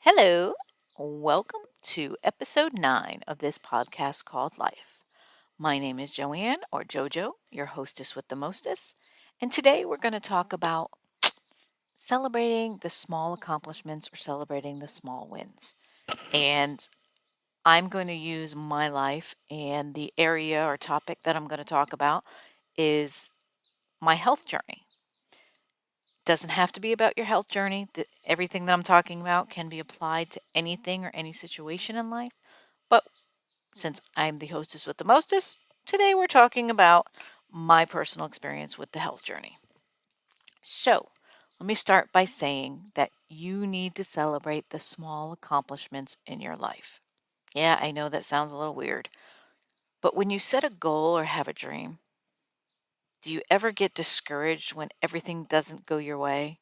Hello, welcome to episode 9 of this podcast called Life. My name is Joanne, or JoJo, your hostess with the mostest, and today we're going to talk about celebrating the small accomplishments or celebrating the small wins. And I'm going to use my life, and the area or topic that I'm going to talk about is my health journey. Doesn't have to be about your health journey. Everything that I'm talking about can be applied to anything or any situation in life. But since I'm the hostess with the mostest, today we're talking about my personal experience with the health journey. So, let me start by saying that you need to celebrate the small accomplishments in your life. Yeah, I know that sounds a little weird, but when you set a goal or have a dream, do you ever get discouraged when everything doesn't go your way?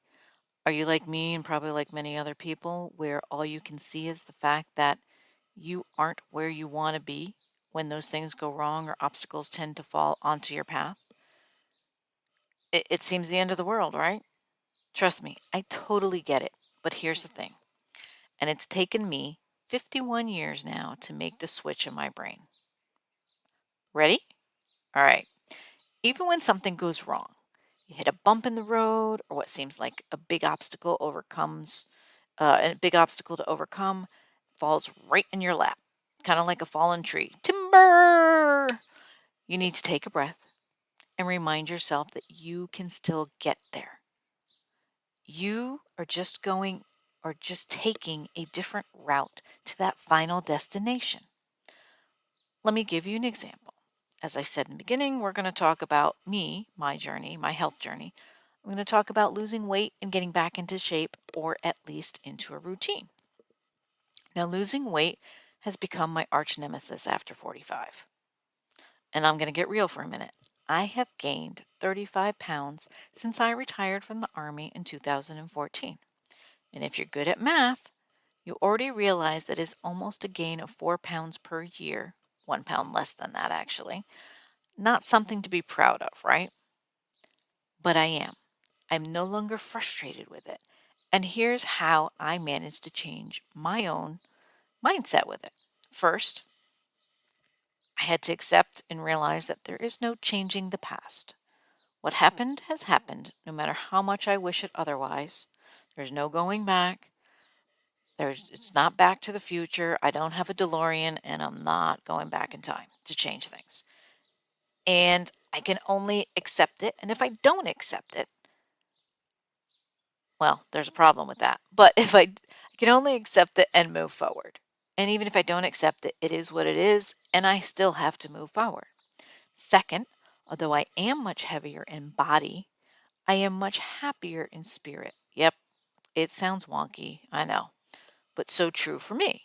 Are you like me and probably like many other people where all you can see is the fact that you aren't where you want to be when those things go wrong or obstacles tend to fall onto your path? It seems the end of the world, right? Trust me, I totally get it. But here's the thing, and it's taken me 51 years now to make the switch in my brain. Ready? All right. Even when something goes wrong, you hit a bump in the road or what seems like a big obstacle to overcome falls right in your lap, kind of like a fallen tree. Timber! You need to take a breath and remind yourself that you can still get there. You are just taking a different route to that final destination. Let me give you an example. As I said in the beginning, we're going to talk about me, my journey, my health journey. I'm going to talk about losing weight and getting back into shape, or at least into a routine. Now, losing weight has become my arch nemesis after 45. And I'm going to get real for a minute. I have gained 35 pounds since I retired from the Army in 2014. And if you're good at math, you already realize that is almost a gain of 4 pounds per year, 1 pound less than that actually. Not something to be proud of, right? But I am. I'm no longer frustrated with it. And here's how I managed to change my own mindset with it. First, I had to accept and realize that there is no changing the past. What happened has happened, no matter how much I wish it otherwise. There's no going back. It's not back to the future. I don't have a DeLorean and I'm not going back in time to change things. And I can only accept it. And if I don't accept it, well, there's a problem with that. But if I can only accept it and move forward. And even if I don't accept it, it is what it is, and I still have to move forward. Second, although I am much heavier in body, I am much happier in spirit. Yep, it sounds wonky, I know, but so true for me,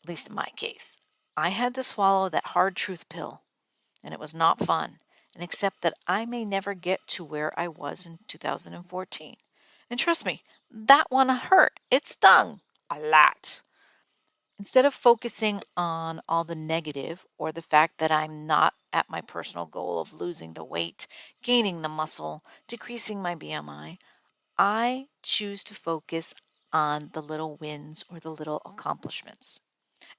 at least in my case. I had to swallow that hard truth pill, and it was not fun, and accept that I may never get to where I was in 2014. And trust me, that one hurt. It stung a lot. Instead of focusing on all the negative or the fact that I'm not at my personal goal of losing the weight, gaining the muscle, decreasing my BMI, I choose to focus on the little wins or the little accomplishments.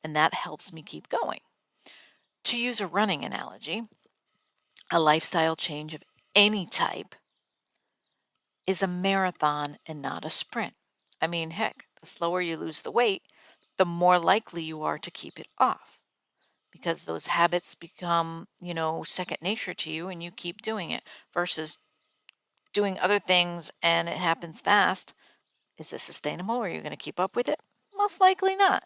And that helps me keep going. To use a running analogy, a lifestyle change of any type is a marathon and not a sprint. I mean, heck, the slower you lose the weight, the more likely you are to keep it off because those habits become, second nature to you and you keep doing it versus doing other things and it happens fast. Is this sustainable? Are you going to keep up with it? Most likely not.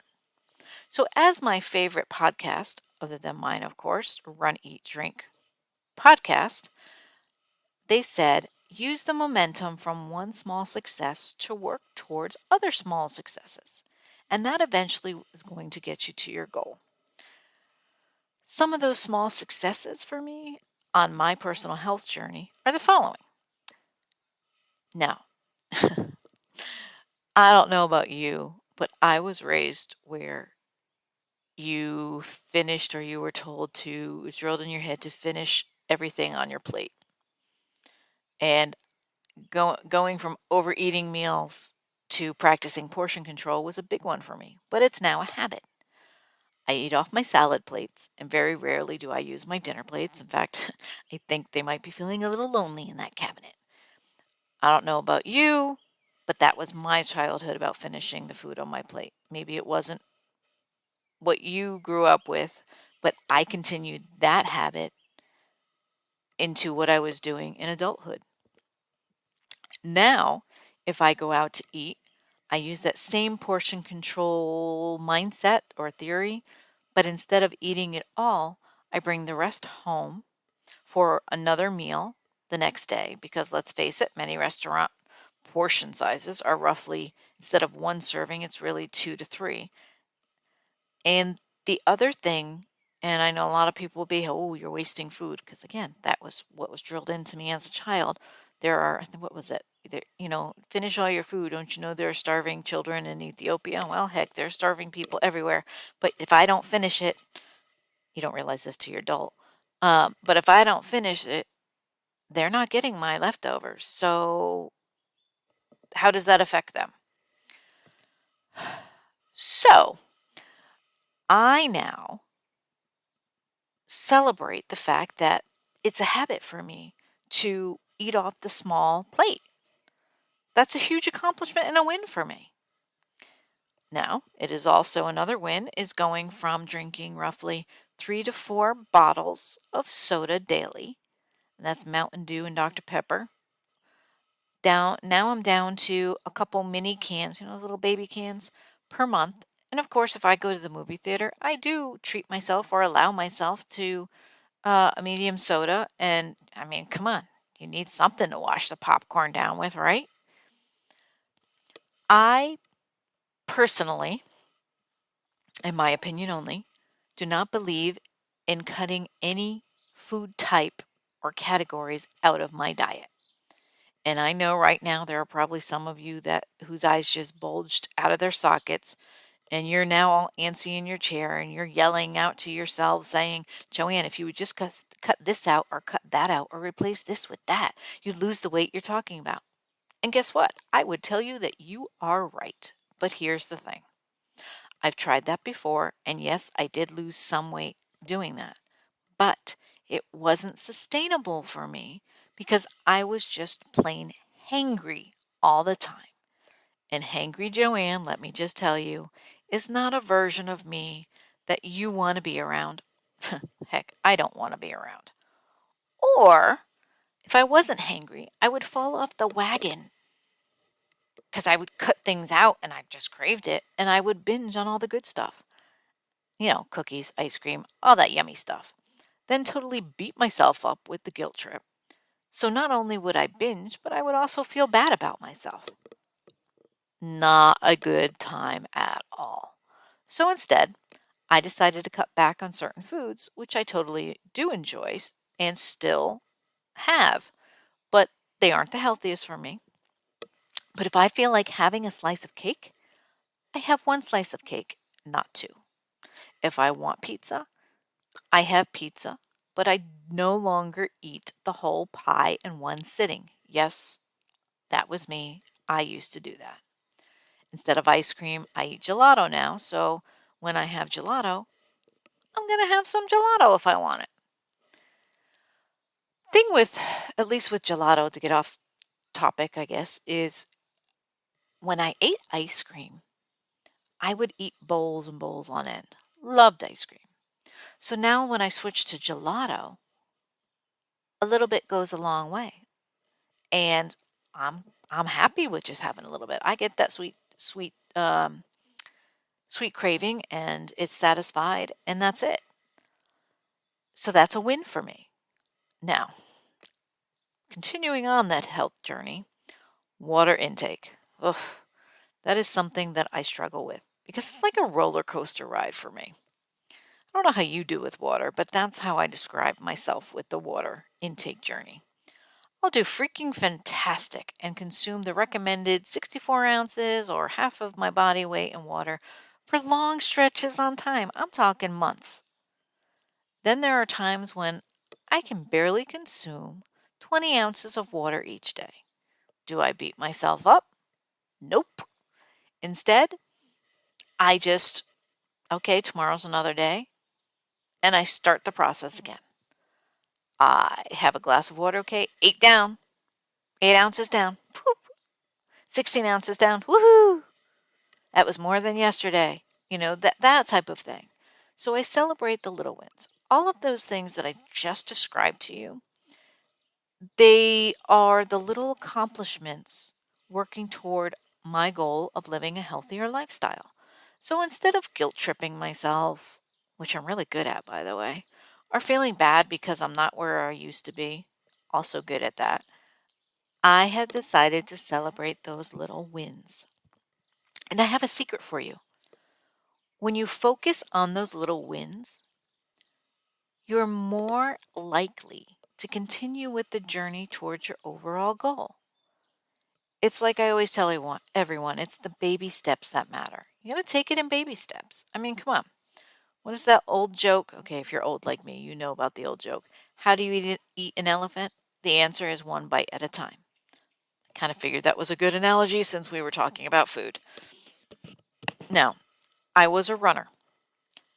So, as my favorite podcast, other than mine, of course, Run, Eat, Drink podcast, they said, use the momentum from one small success to work towards other small successes. And that eventually is going to get you to your goal. Some of those small successes for me on my personal health journey are the following. Now, I don't know about you, but I was raised where you finished or you were told to, it's drilled in your head to finish everything on your plate. And going from overeating meals to practicing portion control was a big one for me, but it's now a habit. I eat off my salad plates, and very rarely do I use my dinner plates. In fact, I think they might be feeling a little lonely in that cabinet. I don't know about you, but that was my childhood about finishing the food on my plate. Maybe it wasn't what you grew up with, but I continued that habit into what I was doing in adulthood. Now, if I go out to eat, I use that same portion control mindset or theory, but instead of eating it all, I bring the rest home for another meal the next day because let's face it, many restaurant portion sizes are roughly, instead of one serving, it's really 2 to 3. And the other thing, and I know a lot of people will be, oh, you're wasting food, because again, that was what was drilled into me as a child. There are, what was it? Finish all your food. Don't you know there are starving children in Ethiopia? Well, heck, there's starving people everywhere. But if I don't finish it, you don't realize this till you're adult. But if I don't finish it, they're not getting my leftovers. So how does that affect them? So I now celebrate the fact that it's a habit for me to eat off the small plate. That's a huge accomplishment and a win for me. Now, it is also another win is going from drinking roughly 3 to 4 bottles of soda daily, and that's Mountain Dew and Dr. Pepper. Now I'm down to a couple mini cans, those little baby cans per month. And of course, if I go to the movie theater, I do treat myself or allow myself to a medium soda. And I mean, come on, you need something to wash the popcorn down with, right? I personally, in my opinion only, do not believe in cutting any food type or categories out of my diet. And I know right now there are probably some of you that whose eyes just bulged out of their sockets and you're now all antsy in your chair and you're yelling out to yourself saying, Joanne, if you would just cut this out or cut that out or replace this with that, you'd lose the weight you're talking about. And guess what? I would tell you that you are right. But here's the thing. I've tried that before, and yes, I did lose some weight doing that. But it wasn't sustainable for me because I was just plain hangry all the time. And hangry Joanne, let me just tell you, is not a version of me that you want to be around. Heck, I don't want to be around. Or if I wasn't hangry, I would fall off the wagon because I would cut things out and I just craved it and I would binge on all the good stuff. Cookies, ice cream, all that yummy stuff. Then totally beat myself up with the guilt trip. So not only would I binge, but I would also feel bad about myself. Not a good time at all. So instead, I decided to cut back on certain foods, which I totally do enjoy and still have, but they aren't the healthiest for me. But if I feel like having a slice of cake, I have one slice of cake, not two. If I want pizza, I have pizza, but I no longer eat the whole pie in one sitting. Yes, that was me. I used to do that. Instead of ice cream, I eat gelato now. So when I have gelato, I'm going to have some gelato if I want it. Thing with, at least with gelato, to get off topic, I guess, is when I ate ice cream, I would eat bowls and bowls on end. Loved ice cream. So now when I switch to gelato, a little bit goes a long way. And I'm happy with just having a little bit. I get that sweet craving and it's satisfied and that's it. So that's a win for me. Now, continuing on that health journey, water intake. Ugh, that is something that I struggle with because it's like a roller coaster ride for me. I don't know how you do with water, but that's how I describe myself with the water intake journey. I'll do freaking fantastic and consume the recommended 64 ounces or half of my body weight in water for long stretches on time. I'm talking months. Then there are times when I can barely consume 20 ounces of water each day. Do I beat myself up? Nope. Instead, I just, okay, tomorrow's another day, and I start the process again. I have a glass of water, okay, 8 down, 8 ounces down, poop, 16 ounces down, woohoo! That was more than yesterday, that type of thing. So I celebrate the little wins. All of those things that I just described to you, they are the little accomplishments working toward my goal of living a healthier lifestyle. So instead of guilt tripping myself, which I'm really good at, by the way, or feeling bad because I'm not where I used to be, also good at that, I had decided to celebrate those little wins. And I have a secret for you. When you focus on those little wins, you're more likely to continue with the journey towards your overall goal. It's like I always tell everyone, it's the baby steps that matter. You got to take it in baby steps. I mean, come on. What is that old joke? Okay, if you're old like me, you know about the old joke. How do you eat an elephant? The answer is one bite at a time. I kind of figured that was a good analogy since we were talking about food. Now, I was a runner,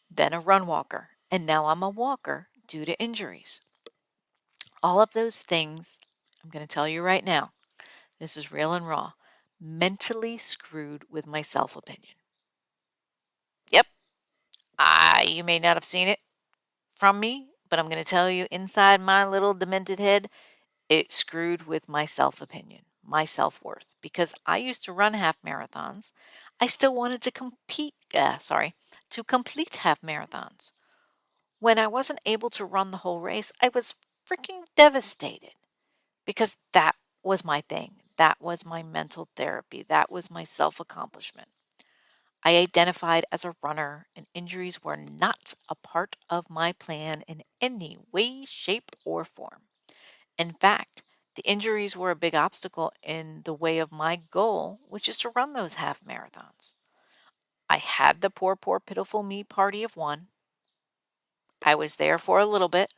then a run walker, and now I'm a walker due to injuries. All of those things, I'm going to tell you right now, this is real and raw, mentally screwed with my self opinion. Yep, you may not have seen it from me, but I'm going to tell you inside my little demented head, it screwed with my self opinion, my self worth, because I used to run half marathons. I still wanted to to complete half marathons. When I wasn't able to run the whole race, I was freaking devastated because that was my thing. That was my mental therapy. That was my self accomplishment. I identified as a runner, and injuries were not a part of my plan in any way, shape, or form. In fact, the injuries were a big obstacle in the way of my goal, which is to run those half marathons. I had the poor, pitiful me party of one. I was there for a little bit.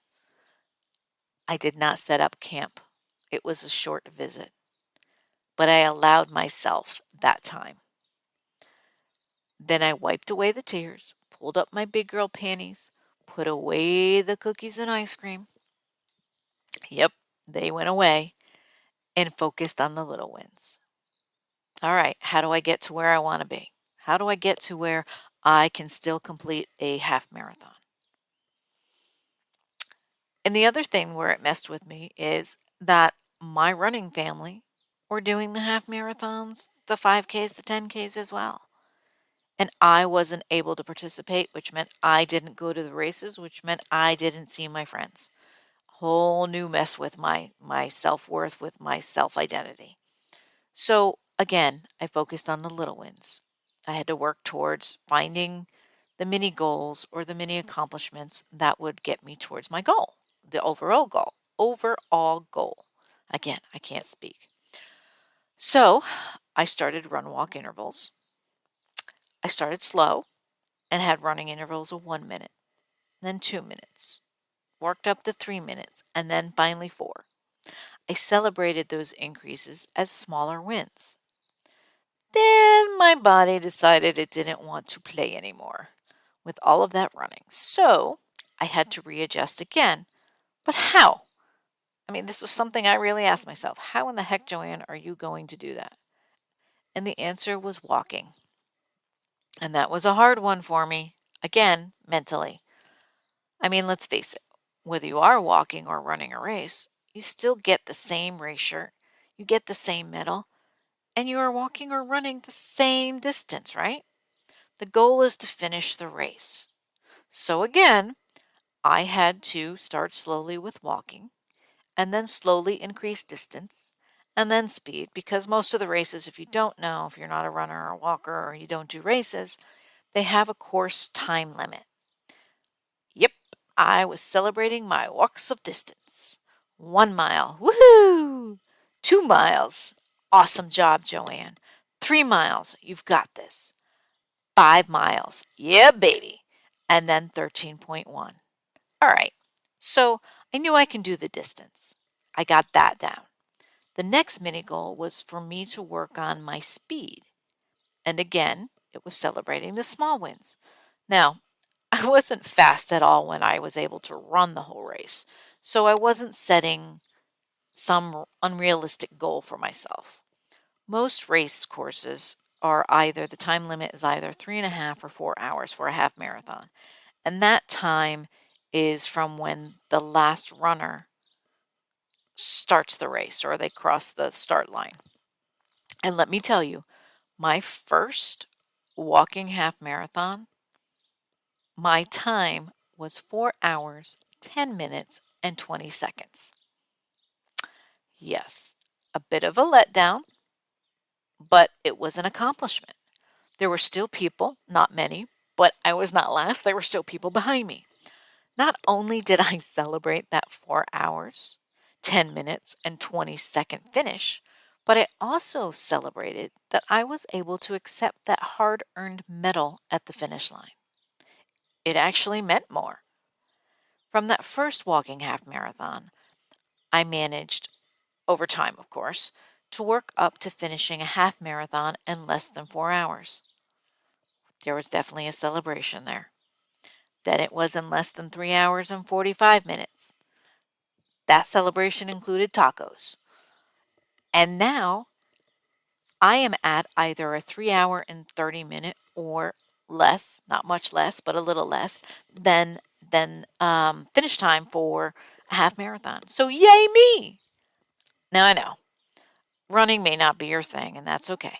I did not set up camp. It was a short visit, but I allowed myself that time. Then I wiped away the tears, pulled up my big girl panties, put away the cookies and ice cream. Yep, they went away, and focused on the little wins. All right, how do I get to where I want to be? How do I get to where I can still complete a half marathon? And the other thing where it messed with me is that my running family were doing the half marathons, the 5Ks, the 10Ks as well. And I wasn't able to participate, which meant I didn't go to the races, which meant I didn't see my friends. Whole new mess with my self-worth, with my self-identity. So again, I focused on the little wins. I had to work towards finding the mini goals or the mini accomplishments that would get me towards my goal, the overall goal. Overall goal. Again, I can't speak. So I started run walk intervals. I started slow and had running intervals of 1 minute, then 2 minutes, worked up to 3 minutes, and then finally 4. I celebrated those increases as smaller wins. Then my body decided it didn't want to play anymore with all of that running. So I had to readjust again. But how? I mean, this was something I really asked myself. How in the heck, Joanne, are you going to do that? And the answer was walking. And that was a hard one for me, again, mentally. I mean, let's face it, whether you are walking or running a race, you still get the same race shirt, you get the same medal, and you are walking or running the same distance, right? The goal is to finish the race. So again, I had to start slowly with walking and then slowly increase distance and then speed, because most of the races, if you don't know, if you're not a runner or a walker or you don't do races, they have a course time limit. Yep, I was celebrating my walks of distance. 1 mile, woohoo! 2 miles, awesome job, Joanne. 3 miles, you've got this. 5 miles, yeah, baby. And then 13.1. All right, so I knew I can do the distance. I got that down. The next mini goal was for me to work on my speed. And again, it was celebrating the small wins. Now, I wasn't fast at all when I was able to run the whole race, so I wasn't setting some unrealistic goal for myself. Most race courses are either the time limit is either 3.5 or 4 hours for a half marathon. And that time is from when the last runner starts the race or they cross the start line. And let me tell you, my first walking half marathon, my time was 4 hours, 10 minutes, and 20 seconds. Yes, a bit of a letdown, but it was an accomplishment. There were still people, not many, but I was not last. There were still people behind me. Not only did I celebrate that 4 hours, 10 minutes, and 20-second finish, but I also celebrated that I was able to accept that hard earned medal at the finish line. It actually meant more. From that first walking half marathon, I managed, over time of course, to work up to finishing a half marathon in less than 4 hours. There was definitely a celebration there. Then it was in less than 3 hours and 45 minutes. That celebration included tacos. And now I am at either a 3 hour and 30 minute or less, not much less, but a little less than finish time for a half marathon. So yay me! Now I know running may not be your thing, and that's okay.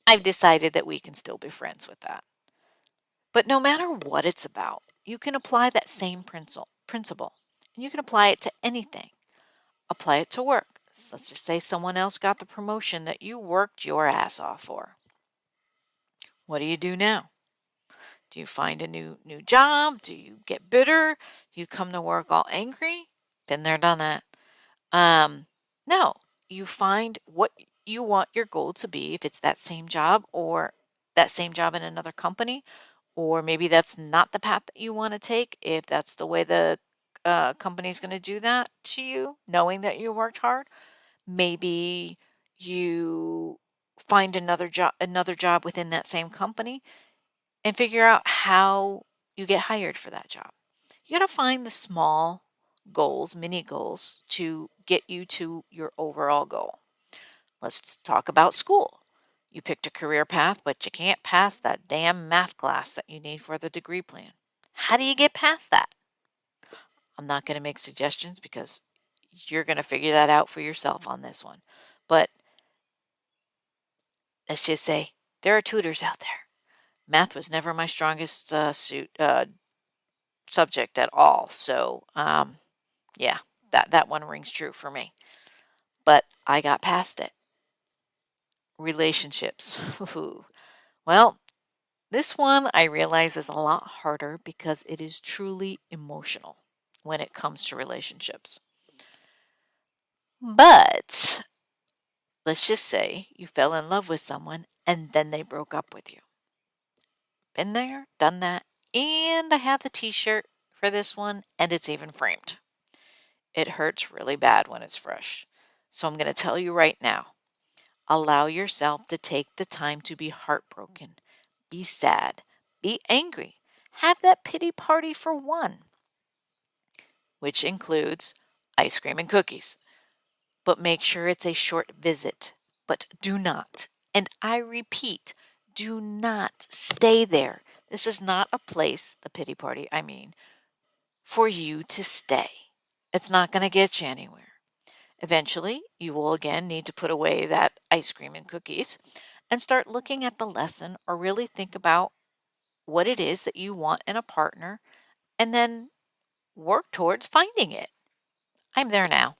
I've decided that we can still be friends with that. But no matter what it's about, you can apply that same principle, and you can apply it to anything. Apply it to work. Let's just say someone else got the promotion that you worked your ass off for. What do you do now? Do you find a new job? Do you get bitter? Do you come to work all angry? Been there, done that. No, you find what you want your goal to be, if it's that same job or that same job in another company, or maybe that's not the path that you want to take, if that's the way the company's going to do that to you, knowing that you worked hard. Maybe you find another job within that same company and figure out how you get hired for that job. You got to find the small goals, mini goals, to get you to your overall goal. Let's talk about school. You picked a career path, but you can't pass that damn math class that you need for the degree plan. How do you get past that? I'm not going to make suggestions because you're going to figure that out for yourself on this one. But let's just say there are tutors out there. Math was never my strongest subject at all. So, yeah, that one rings true for me. But I got past it. Relationships. Well, this one I realize is a lot harder because it is truly emotional when it comes to relationships. But let's just say you fell in love with someone and then they broke up with you. Been there, done that, and I have the t-shirt for this one, and it's even framed. It hurts really bad when it's fresh. So I'm going to tell you right now, allow yourself to take the time to be heartbroken, be sad, be angry, have that pity party for one, which includes ice cream and cookies. But make sure it's a short visit. But do not, and I repeat, do not stay there. This is not a place, the pity party, I mean, for you to stay. It's not going to get you anywhere. Eventually, you will again need to put away that ice cream and cookies and start looking at the lesson, or really think about what it is that you want in a partner and then work towards finding it. I'm there now.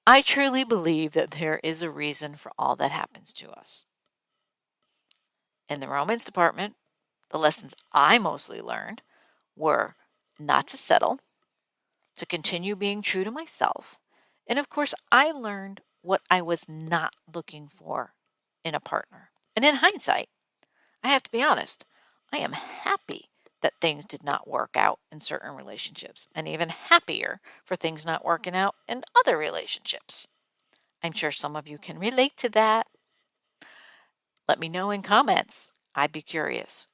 I truly believe that there is a reason for all that happens to us. In the romance department, the lessons I mostly learned were not to settle, to continue being true to myself, and of course, I learned what I was not looking for in a partner. And in hindsight, I have to be honest, I am happy that things did not work out in certain relationships, and even happier for things not working out in other relationships. I'm sure some of you can relate to that. Let me know in comments. I'd be curious.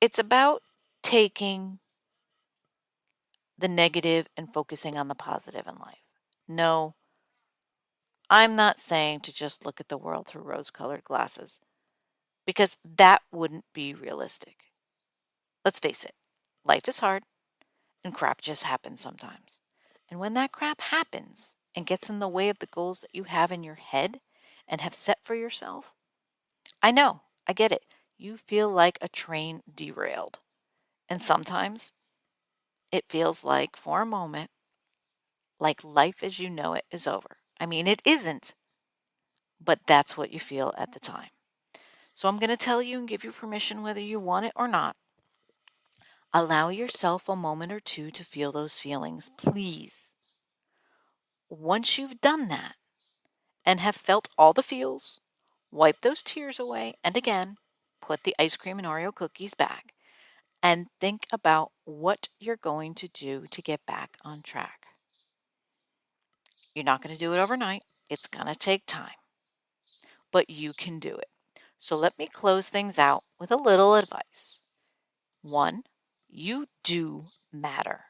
It's about taking the negative and focusing on the positive in life. No, I'm not saying to just look at the world through rose-colored glasses, because that wouldn't be realistic. Let's face it, life is hard and crap just happens sometimes. And when that crap happens and gets in the way of the goals that you have in your head and have set for yourself, I know, I get it. You feel like a train derailed. And sometimes it feels like, for a moment, like life as you know it is over. I mean, it isn't, but that's what you feel at the time. So I'm going to tell you and give you permission whether you want it or not. Allow yourself a moment or two to feel those feelings, please. Once you've done that and have felt all the feels, wipe those tears away and again, put the ice cream and Oreo cookies back and think about what you're going to do to get back on track. You're not going to do it overnight. It's going to take time, but you can do it. So let me close things out with a little advice. 1, you do matter.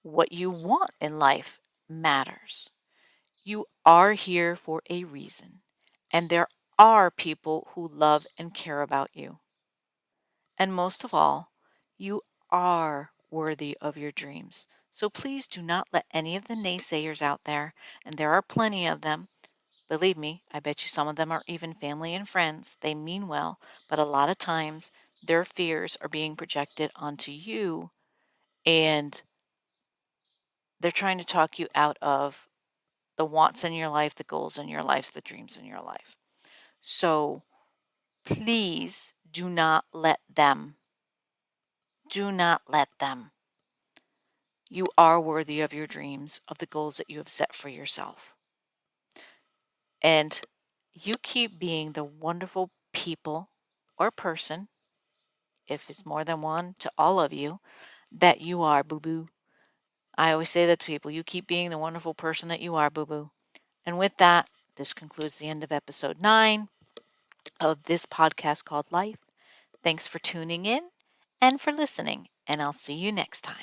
What you want in life matters. You are here for a reason, and there are people who love and care about you. And most of all, you are worthy of your dreams. So please do not let any of the naysayers out there, and there are plenty of them. Believe me, I bet you some of them are even family and friends. They mean well, but a lot of times their fears are being projected onto you, and they're trying to talk you out of the wants in your life, the goals in your life, the dreams in your life. So please do not let them. Do not let them. You are worthy of your dreams, of the goals that you have set for yourself. And you keep being the wonderful people or person, if it's more than one, to all of you, that you are, boo-boo. I always say that to people. You keep being the wonderful person that you are, boo-boo. And with that, this concludes the end of episode 9 of this podcast called Life. Thanks for tuning in and for listening, and I'll see you next time.